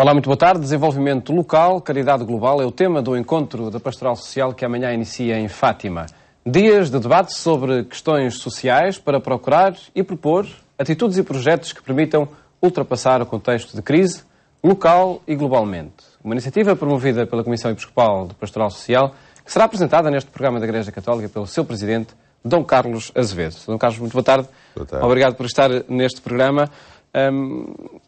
Olá, muito boa tarde. Desenvolvimento local, caridade global é o tema do encontro da Pastoral Social que amanhã inicia em Fátima. Dias de debate sobre questões sociais para procurar e propor atitudes e projetos que permitam ultrapassar o contexto de crise local e globalmente. Uma iniciativa promovida pela Comissão Episcopal de Pastoral Social que será apresentada neste programa da Igreja Católica pelo seu presidente, Dom Carlos Azevedo. Dom Carlos, muito boa tarde. Boa tarde. Obrigado por estar neste programa.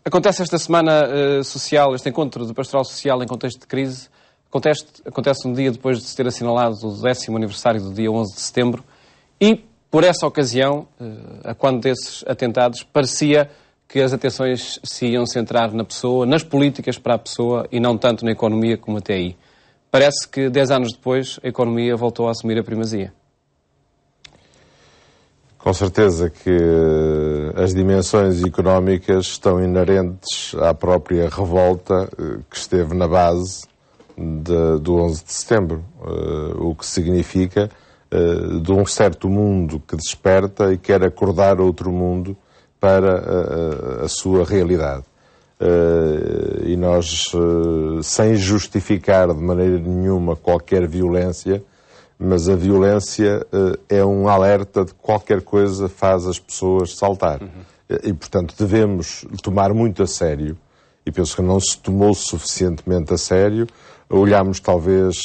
Acontece esta semana social, este encontro de Pastoral Social em contexto de crise. Acontece um dia depois de se ter assinalado o 10º aniversário do dia 11 de setembro e, por essa ocasião, a quando desses atentados, parecia que as atenções se iam centrar na pessoa, nas políticas para a pessoa e não tanto na economia como até aí. Parece que 10 anos depois a economia voltou a assumir a primazia. Com certeza que as dimensões económicas estão inerentes à própria revolta que esteve na base do 11 de setembro, o que significa de um certo mundo que desperta e quer acordar outro mundo para a sua realidade. E nós, sem justificar de maneira nenhuma qualquer violência, mas a violência é um alerta de que qualquer coisa faz as pessoas saltar. E, portanto, devemos tomar muito a sério, e penso que não se tomou suficientemente a sério, olhamos talvez,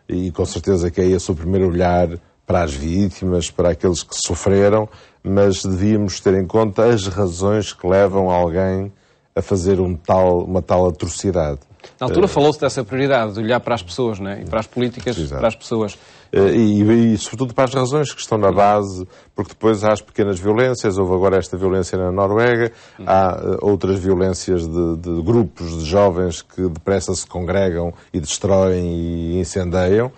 e com certeza que é esse o primeiro olhar para as vítimas, para aqueles que sofreram, mas devíamos ter em conta as razões que levam alguém a fazer uma tal atrocidade. Na altura falou-se dessa prioridade, de olhar para as pessoas, não é? E para as políticas, Exato. para as pessoas. E sobretudo para as razões que estão na base, porque depois há as pequenas violências, houve agora esta violência na Noruega, há outras violências de grupos de jovens que depressa se congregam e destroem e incendeiam.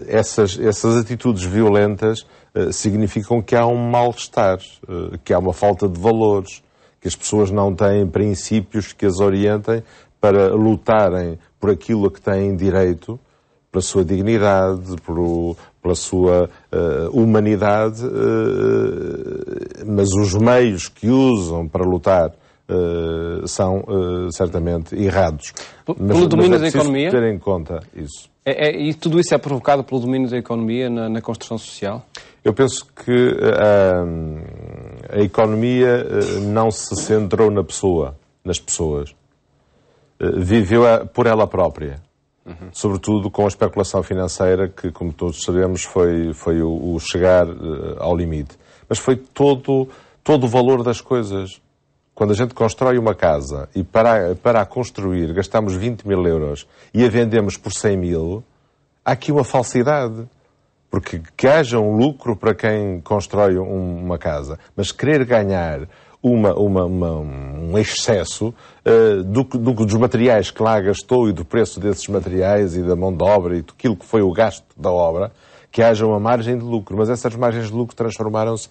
Essas atitudes violentas significam que há um mal-estar, que há uma falta de valores, que as pessoas não têm princípios que as orientem para lutarem por aquilo a que têm direito, pela sua dignidade, pela sua humanidade, mas os meios que usam para lutar são certamente errados. Pelo domínio da economia? Ter em conta isso. E tudo isso é provocado pelo domínio da economia na construção social? Eu penso que a economia não se centrou na pessoa, nas pessoas. Viveu por ela própria. Sobretudo com a especulação financeira que, como todos sabemos, foi o chegar ao limite. Mas foi todo o valor das coisas. Quando a gente constrói uma casa e para a construir gastamos 20 mil euros e a vendemos por 100 mil, há aqui uma falsidade. Porque que haja um lucro para quem constrói uma casa, mas querer ganhar um excesso dos materiais que lá gastou e do preço desses materiais e da mão de obra e daquilo que foi o gasto da obra, que haja uma margem de lucro. Mas essas margens de lucro transformaram-se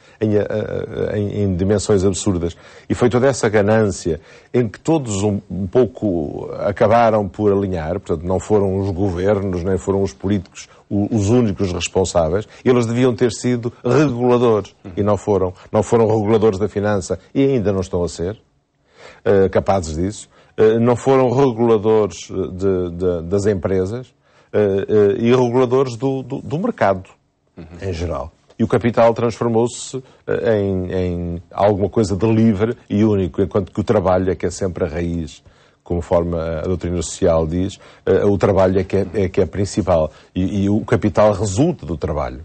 em dimensões absurdas. E foi toda essa ganância em que todos um pouco acabaram por alinhar, portanto não foram os governos, nem foram os políticos os únicos responsáveis. Eles deviam ter sido reguladores e não foram. Não foram reguladores da finança e ainda não estão a ser capazes disso. Não foram reguladores das empresas e reguladores do mercado em geral. E o capital transformou-se em alguma coisa de livre e único, enquanto que o trabalho é que é sempre a raiz. Conforme a doutrina social diz, o trabalho é que é principal. E o capital resulta do trabalho.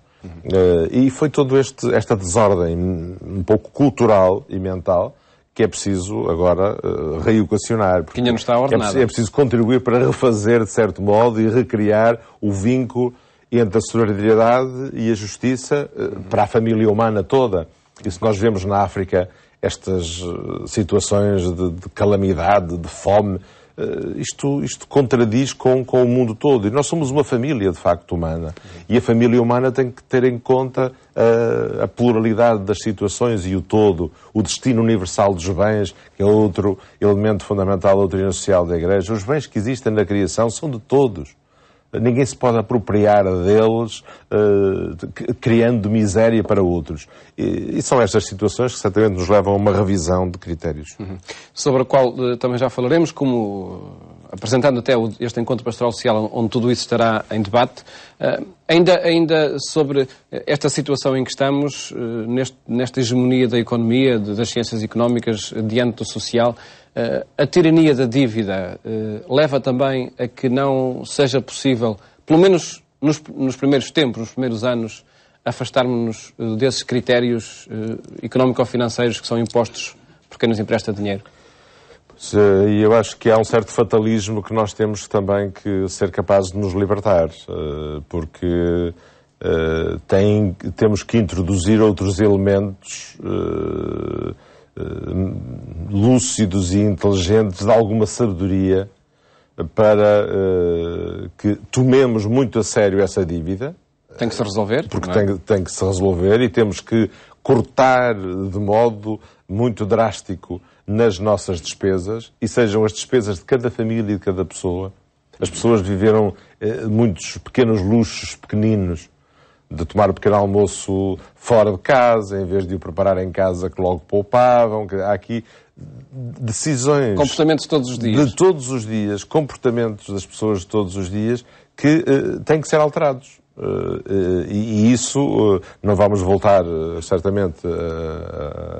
E foi toda esta desordem um pouco cultural e mental que é preciso agora reequacionar. Que ainda não está ordenada. É preciso contribuir para refazer, de certo modo, e recriar o vínculo entre a solidariedade e a justiça para a família humana toda. E se nós vemos na África estas situações de calamidade, de fome, isto contradiz com o mundo todo. E nós somos uma família, de facto, humana. E a família humana tem que ter em conta a pluralidade das situações e o todo, o destino universal dos bens, que é outro elemento fundamental da doutrina social da Igreja. Os bens que existem na criação são de todos. ninguém se pode apropriar deles, criando miséria para outros. E são estas situações que certamente nos levam a uma revisão de critérios. Sobre a qual também já falaremos, como apresentando até este encontro pastoral social, onde tudo isso estará em debate. Ainda sobre esta situação em que estamos, nesta hegemonia da economia, das ciências económicas, diante do social, a tirania da dívida leva também a que não seja possível, pelo menos nos primeiros tempos, nos primeiros anos, afastarmos-nos desses critérios económico-financeiros que são impostos por quem nos empresta dinheiro? E eu acho que há um certo fatalismo que nós temos também que ser capazes de nos libertar, porque temos que introduzir outros elementos lúcidos e inteligentes, de alguma sabedoria, para que tomemos muito a sério essa dívida. Tem que se resolver. Porque tem que se resolver, e temos que cortar de modo muito drástico nas nossas despesas, e sejam as despesas de cada família e de cada pessoa. As pessoas viveram muitos pequenos luxos pequeninos, de tomar um pequeno almoço fora de casa, em vez de o preparar em casa, que logo poupavam. Há aqui decisões... Comportamentos de todos os dias. De todos os dias, comportamentos das pessoas de todos os dias, que têm que ser alterados. E isso não vamos voltar certamente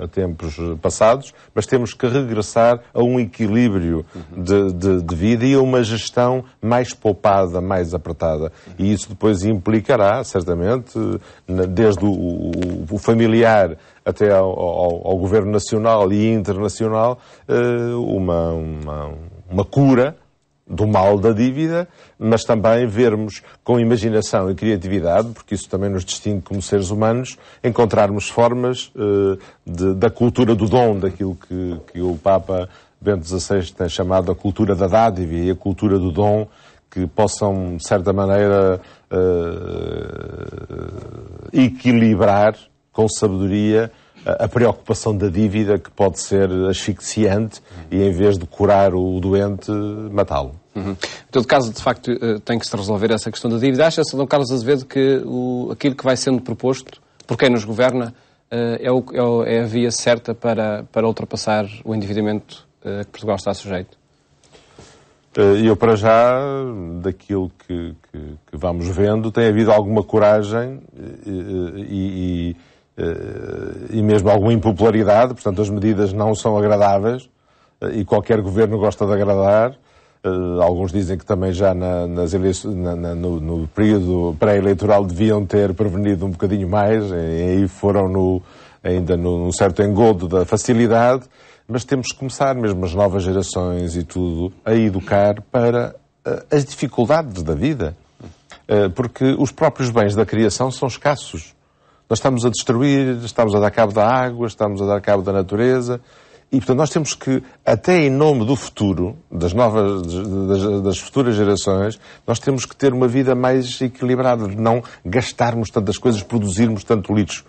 a tempos passados, mas temos que regressar a um equilíbrio de vida e a uma gestão mais poupada, mais apertada. E isso depois implicará, certamente, desde o familiar até ao governo nacional e internacional, uma cura do mal da dívida, mas também vermos com imaginação e criatividade, porque isso também nos distingue como seres humanos, encontrarmos formas da cultura do dom, daquilo que o Papa Bento XVI tem chamado a cultura da dádiva e a cultura do dom, que possam, de certa maneira, equilibrar com sabedoria a preocupação da dívida, que pode ser asfixiante, e em vez de curar o doente, matá-lo. Em todo caso, de facto, tem que se resolver essa questão da dívida. Acha-se, Dom Carlos Azevedo, que aquilo que vai sendo proposto por quem nos governa é a via certa para ultrapassar o endividamento a que Portugal está sujeito? Eu, para já, daquilo que vamos vendo, tem havido alguma coragem e mesmo alguma impopularidade. Portanto, as medidas não são agradáveis e qualquer governo gosta de agradar. Alguns dizem que também já no período pré-eleitoral deviam ter prevenido um bocadinho mais, e aí foram ainda num certo engodo da facilidade, mas temos que começar, mesmo as novas gerações e tudo, a educar para as dificuldades da vida, porque os próprios bens da criação são escassos. Nós estamos a destruir, estamos a dar cabo da água, estamos a dar cabo da natureza. E, portanto, nós temos que, até em nome do futuro, das futuras gerações, nós temos que ter uma vida mais equilibrada, de não gastarmos tantas coisas, produzirmos tanto lixo.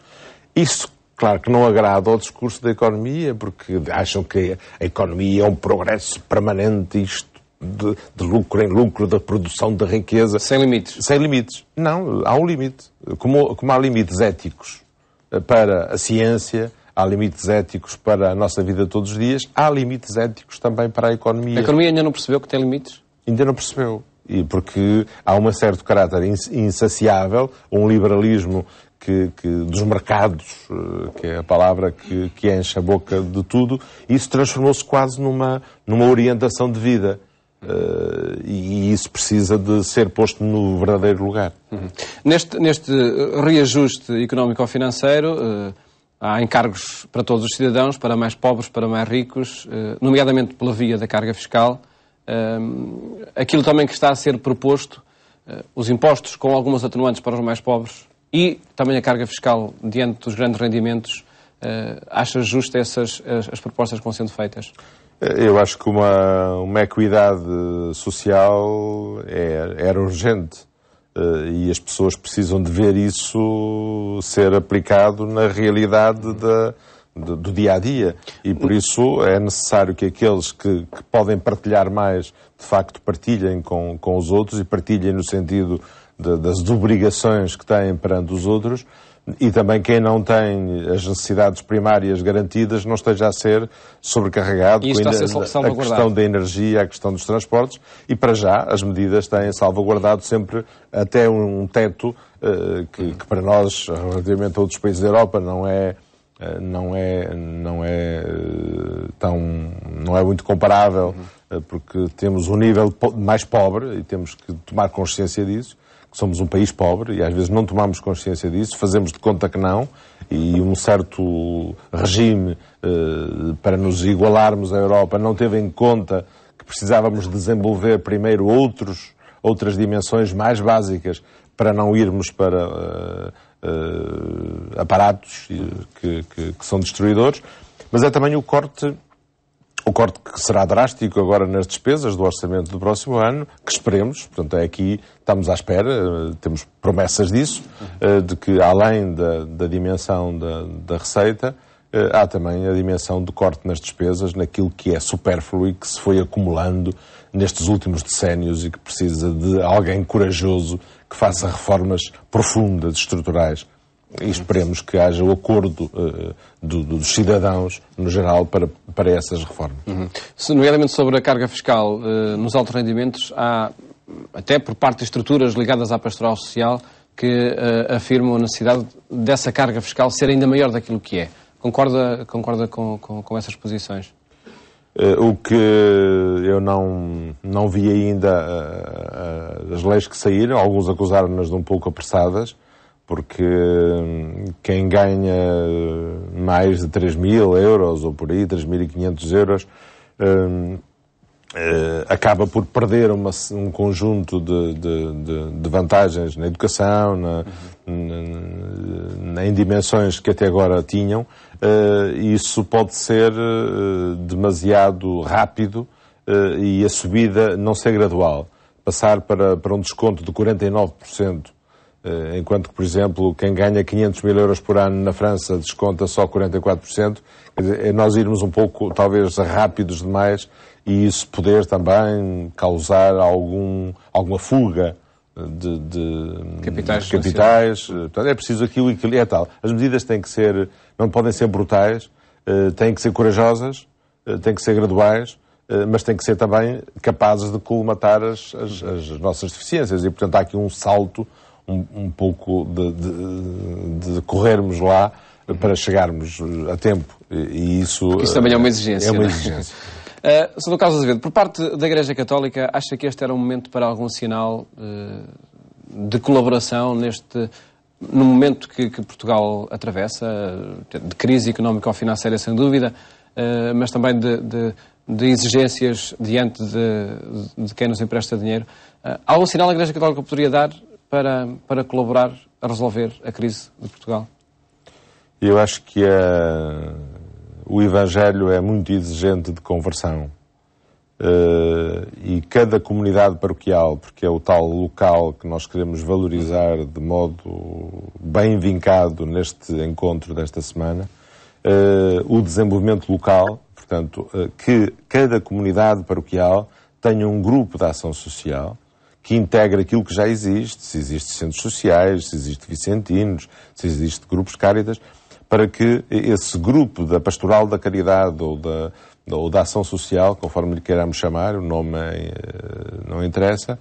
Isso, claro, que não agrada ao discurso da economia, porque acham que a economia é um progresso permanente, isto de lucro em lucro, da produção da riqueza. Sem limites. Sem limites. Não, há um limite. Como há limites éticos para a ciência, há limites éticos para a nossa vida todos os dias, há limites éticos também para a economia. A economia ainda não percebeu que tem limites? Ainda não percebeu. E porque há um certo caráter insaciável, um liberalismo dos mercados, que é a palavra que enche a boca de tudo, e isso transformou-se quase numa orientação de vida. E isso precisa de ser posto no verdadeiro lugar. Neste reajuste económico-financeiro, há encargos para todos os cidadãos, para mais pobres, para mais ricos, nomeadamente pela via da carga fiscal. Aquilo também que está a ser proposto, os impostos com algumas atenuantes para os mais pobres e também a carga fiscal diante dos grandes rendimentos, acha justo as propostas que vão sendo feitas? Eu acho que uma equidade social era urgente. E as pessoas precisam de ver isso ser aplicado na realidade do dia-a-dia. E por isso é necessário que aqueles que podem partilhar mais, de facto, partilhem com os outros e partilhem no sentido das obrigações que têm perante os outros. E também quem não tem as necessidades primárias garantidas não esteja a ser sobrecarregado com a questão da energia, a questão dos transportes, e para já as medidas têm salvaguardado sempre até um teto que para nós, relativamente a outros países da Europa, não é muito comparável, porque temos um nível mais pobre e temos que tomar consciência disso. Somos um país pobre e às vezes não tomamos consciência disso, fazemos de conta que não, e um certo regime para nos igualarmos à Europa não teve em conta que precisávamos desenvolver primeiro outras dimensões mais básicas para não irmos para aparatos que são destruidores, mas é também o corte que será drástico agora nas despesas do orçamento do próximo ano, que esperemos, portanto, aqui estamos à espera, temos promessas disso, de que além da dimensão da receita, há também a dimensão do corte nas despesas, naquilo que é supérfluo e que se foi acumulando nestes últimos decénios e que precisa de alguém corajoso que faça reformas profundas, estruturais. E esperemos que haja o acordo dos cidadãos, no geral, para essas reformas. Nomeadamente sobre a carga fiscal nos altos rendimentos, há, até por parte de estruturas ligadas à pastoral social, que afirmam a necessidade dessa carga fiscal ser ainda maior daquilo que é. Concorda com essas posições? O que eu não vi ainda as leis que saíram, alguns acusaram-nas de um pouco apressadas, porque quem ganha mais de 3.000 euros, ou por aí, 3.500 euros, acaba por perder um conjunto de vantagens na educação, em dimensões que até agora tinham, e isso pode ser demasiado rápido e a subida não ser gradual. Passar para um desconto de 49%, enquanto que, por exemplo, quem ganha 500.000 euros por ano na França desconta só 44%, quer dizer, nós irmos um pouco, talvez, rápidos demais e isso poder também causar alguma fuga de capitais. Portanto, é preciso aqui o equilíbrio. É tal. As medidas têm que ser, não podem ser brutais, têm que ser corajosas, têm que ser graduais, mas têm que ser também capazes de colmatar as nossas deficiências. E, portanto, há aqui um salto um pouco de corrermos lá para chegarmos a tempo. E isso também é uma exigência. É uma exigência. Sr. Carlos Azevedo, por parte da Igreja Católica, acha que este era um momento para algum sinal de colaboração no momento que Portugal atravessa, de crise económico-financeira, sem dúvida, mas também de exigências diante de quem nos empresta dinheiro? Há algum sinal que a Igreja Católica poderia dar para colaborar a resolver a crise de Portugal? Eu acho que o Evangelho é muito exigente de conversão. E cada comunidade paroquial, porque é o tal local que nós queremos valorizar de modo bem vincado neste encontro desta semana, o desenvolvimento local, portanto, que cada comunidade paroquial tenha um grupo de ação social que integra aquilo que já existe, se existe centros sociais, se existe vicentinos, se existe grupos de Cáritas, para que esse grupo da pastoral da caridade ou da ação social, conforme lhe queiramos chamar, o nome não interessa,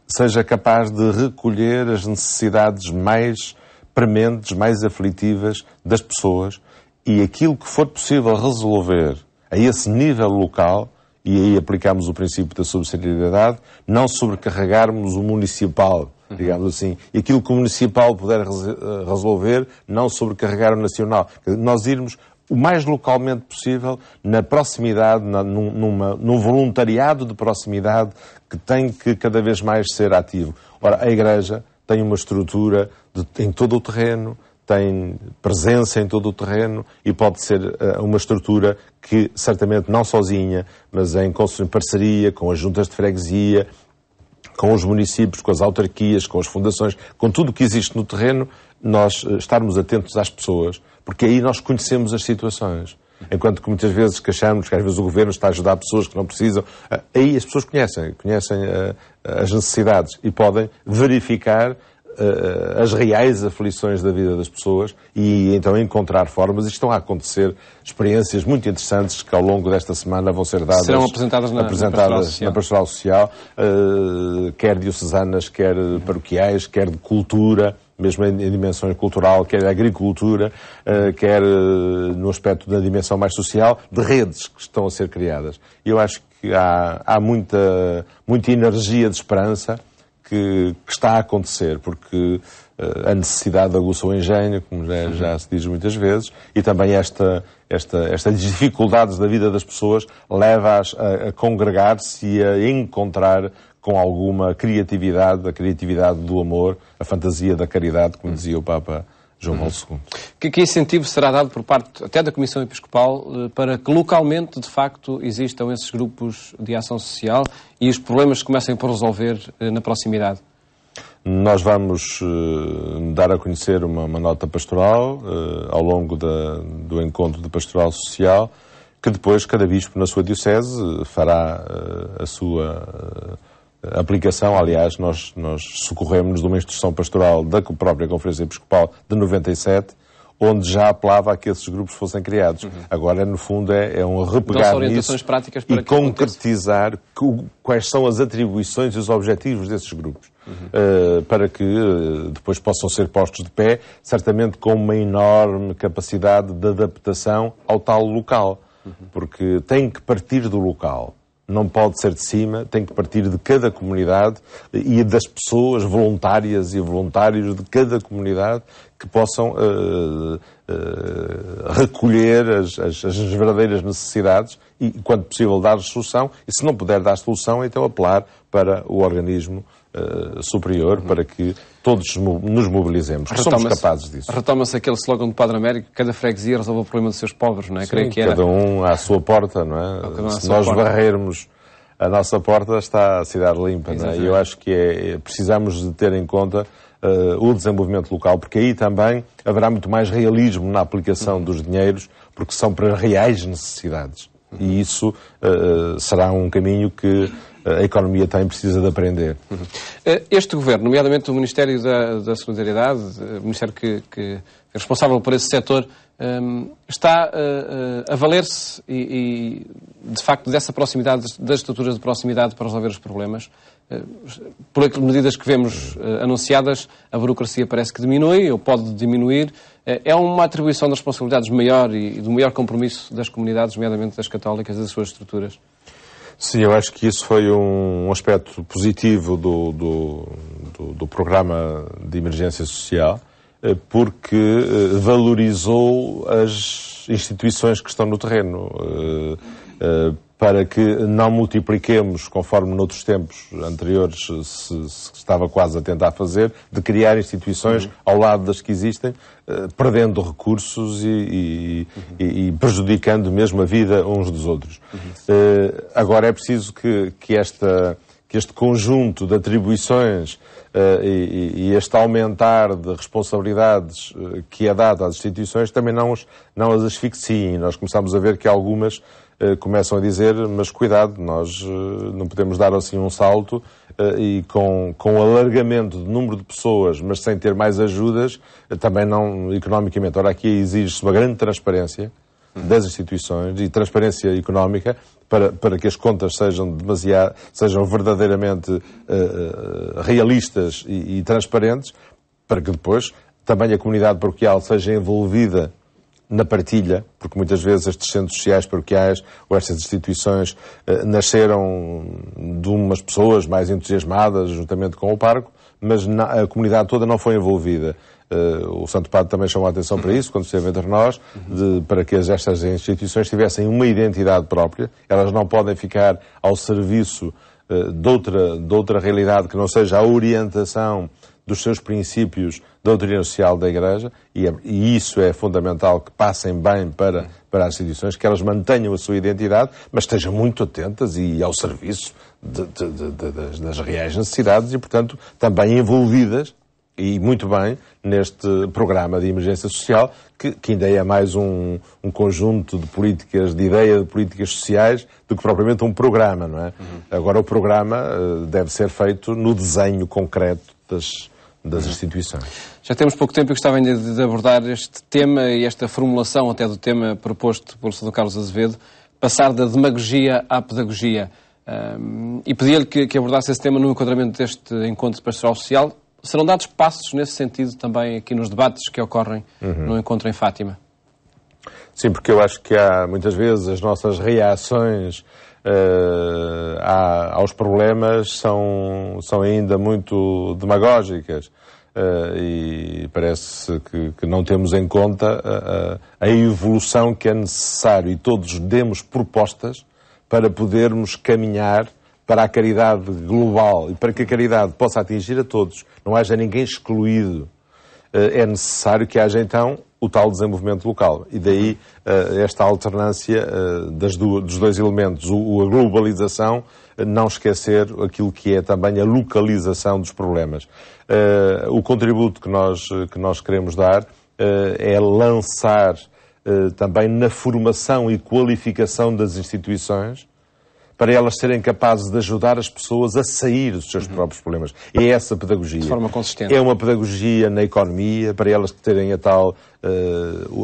seja capaz de recolher as necessidades mais prementes, mais aflitivas das pessoas e aquilo que for possível resolver a esse nível local, e aí aplicamos o princípio da subsidiariedade, não sobrecarregarmos o municipal, digamos assim, e aquilo que o municipal puder resolver, não sobrecarregar o nacional. Nós irmos o mais localmente possível, na proximidade, num voluntariado de proximidade que tem que cada vez mais ser ativo. Ora, a Igreja tem uma estrutura em todo o terreno, tem presença em todo o terreno e pode ser uma estrutura que, certamente não sozinha, mas em parceria com as juntas de freguesia, com os municípios, com as autarquias, com as fundações, com tudo o que existe no terreno, nós estarmos atentos às pessoas, porque aí nós conhecemos as situações. Enquanto que muitas vezes queixamos que às vezes o Governo está a ajudar pessoas que não precisam, aí as pessoas conhecem as necessidades e podem verificar as reais aflições da vida das pessoas e então encontrar formas, e estão a acontecer experiências muito interessantes que ao longo desta semana vão ser dadas. Serão apresentadas na Pastoral Social, quer diocesanas, quer paroquiais, quer de cultura, mesmo em dimensão cultural, quer agricultura, quer no aspecto da dimensão mais social, de redes que estão a ser criadas. E eu acho que há muita energia de esperança que está a acontecer, porque a necessidade aguça o engenho, como já se diz muitas vezes, e também estas dificuldades da vida das pessoas leva-as a congregar-se e a encontrar com alguma criatividade, a criatividade do amor, a fantasia da caridade, como dizia o Papa João Paulo II. Que incentivo será dado por parte até da Comissão Episcopal para que localmente, de facto, existam esses grupos de ação social e os problemas comecem por resolver na proximidade? Nós vamos dar a conhecer uma nota pastoral ao longo do encontro de pastoral social, que depois cada bispo na sua diocese fará a sua aplicação. Aliás, nós socorremos de uma instrução pastoral da própria Conferência Episcopal de 97, onde já apelava a que esses grupos fossem criados. Agora, no fundo, é um repegar nisso práticas para e concretizar quais são as atribuições e os objetivos desses grupos, para que depois possam ser postos de pé, certamente com uma enorme capacidade de adaptação ao tal local, porque tem que partir do local. Não pode ser de cima, tem que partir de cada comunidade e das pessoas voluntárias e voluntários de cada comunidade que possam recolher as verdadeiras necessidades e, quando possível, dar solução. E se não puder dar solução, então apelar para o organismo superior, para que todos nos mobilizemos, que somos capazes disso. Retoma-se aquele slogan do Padre Américo, cada freguesia resolve o problema dos seus pobres, não é? Sim, creio que cada um à sua porta, não é? Se nós varrermos a nossa porta, está a cidade limpa, não é? E eu acho que precisamos de ter em conta o desenvolvimento local, porque aí também haverá muito mais realismo na aplicação dos dinheiros, porque são para reais necessidades. E isso será um caminho que a economia precisa de aprender. Este governo, nomeadamente o Ministério da Solidariedade, o Ministério que é responsável por esse setor, está a valer-se e, de facto, dessa proximidade, das estruturas de proximidade para resolver os problemas. Por aquelas medidas que vemos anunciadas, a burocracia parece que diminui, ou pode diminuir. É uma atribuição das responsabilidades maior e do maior compromisso das comunidades, nomeadamente das católicas, das suas estruturas? Sim, eu acho que isso foi um aspecto positivo do programa de emergência social, porque valorizou as instituições que estão no terreno, para que não multipliquemos, conforme noutros tempos anteriores se estava quase a tentar fazer, de criar instituições ao lado das que existem, perdendo recursos e prejudicando mesmo a vida uns dos outros. Agora é preciso que este conjunto de atribuições e este aumentar de responsabilidades que é dado às instituições também não as asfixiem. Nós começamos a ver que algumas começam a dizer, mas cuidado, nós não podemos dar assim um salto e com alargamento de número de pessoas, mas sem ter mais ajudas, também não economicamente. Ora, aqui exige-se uma grande transparência das instituições e transparência económica para que as contas sejam verdadeiramente realistas e transparentes, para que depois também a comunidade paroquial seja envolvida na partilha, porque muitas vezes estes centros sociais paroquiais ou estas instituições nasceram de umas pessoas mais entusiasmadas juntamente com o pároco, mas a comunidade toda não foi envolvida. O Santo Padre também chamou a atenção para isso, quando esteve entre nós, para que estas instituições tivessem uma identidade própria. Elas não podem ficar ao serviço de outra realidade que não seja a orientação dos seus princípios da doutrina social da Igreja, e isso é fundamental, que passem bem para as instituições, que elas mantenham a sua identidade, mas estejam muito atentas e ao serviço das reais necessidades e, portanto, também envolvidas, e muito bem, neste programa de emergência social, que ainda é mais um conjunto de políticas, de ideia de políticas sociais, do que propriamente um programa, não é? Agora, o programa deve ser feito no desenho concreto das instituições. Já temos pouco tempo e gostava ainda de abordar este tema e esta formulação até do tema proposto pelo Sr. Carlos Azevedo, passar da demagogia à pedagogia. E pedia-lhe que abordasse esse tema no enquadramento deste encontro de pastoral social. Serão dados passos nesse sentido também aqui nos debates que ocorrem no encontro em Fátima? Sim, porque eu acho que há muitas vezes as nossas reações aos problemas são ainda muito demagógicas e parece que não temos em conta a evolução que é necessário e todos demos propostas para podermos caminhar para a caridade global e para que a caridade possa atingir a todos, não haja ninguém excluído, é necessário que haja então o tal desenvolvimento local. E daí esta alternância dos dois elementos, a globalização, não esquecer aquilo que é também a localização dos problemas. O contributo que nós queremos dar é lançar também na formação e qualificação das instituições, para elas serem capazes de ajudar as pessoas a sair dos seus próprios problemas. É essa pedagogia. De forma consistente. É uma pedagogia na economia, para elas terem a tal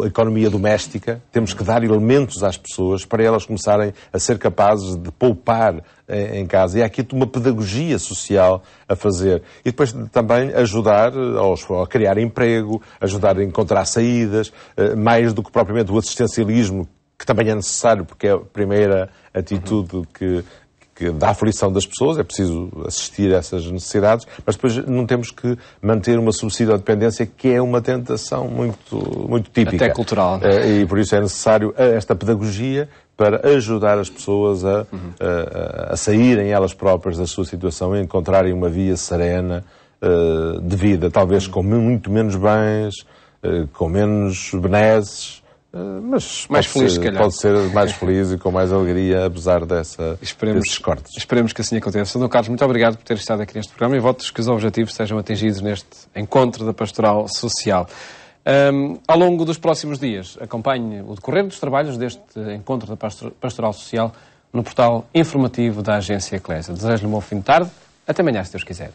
economia doméstica. Temos que dar elementos às pessoas para elas começarem a ser capazes de poupar em casa. E há aqui uma pedagogia social a fazer. E depois também ajudar a criar emprego, ajudar a encontrar saídas, mais do que propriamente o assistencialismo, que também é necessário, porque é a primeira atitude que dá aflição das pessoas, é preciso assistir a essas necessidades, mas depois não temos que manter uma subsídio-dependência, que é uma tentação muito típica. Até cultural. E por isso é necessário esta pedagogia para ajudar as pessoas a saírem elas próprias da sua situação e encontrarem uma via serena de vida, talvez com muito menos bens, com menos benesses, mas mais feliz, se calhar. Pode ser mais feliz e com mais alegria, apesar desses cortes. Esperemos que assim aconteça. Sr. Carlos, muito obrigado por ter estado aqui neste programa e votos que os objetivos sejam atingidos neste encontro da Pastoral Social. Ao longo dos próximos dias, acompanhe o decorrer dos trabalhos deste encontro da Pastoral Social no portal informativo da Agência Eclésia. Desejo-lhe um bom fim de tarde. Até amanhã, se Deus quiser.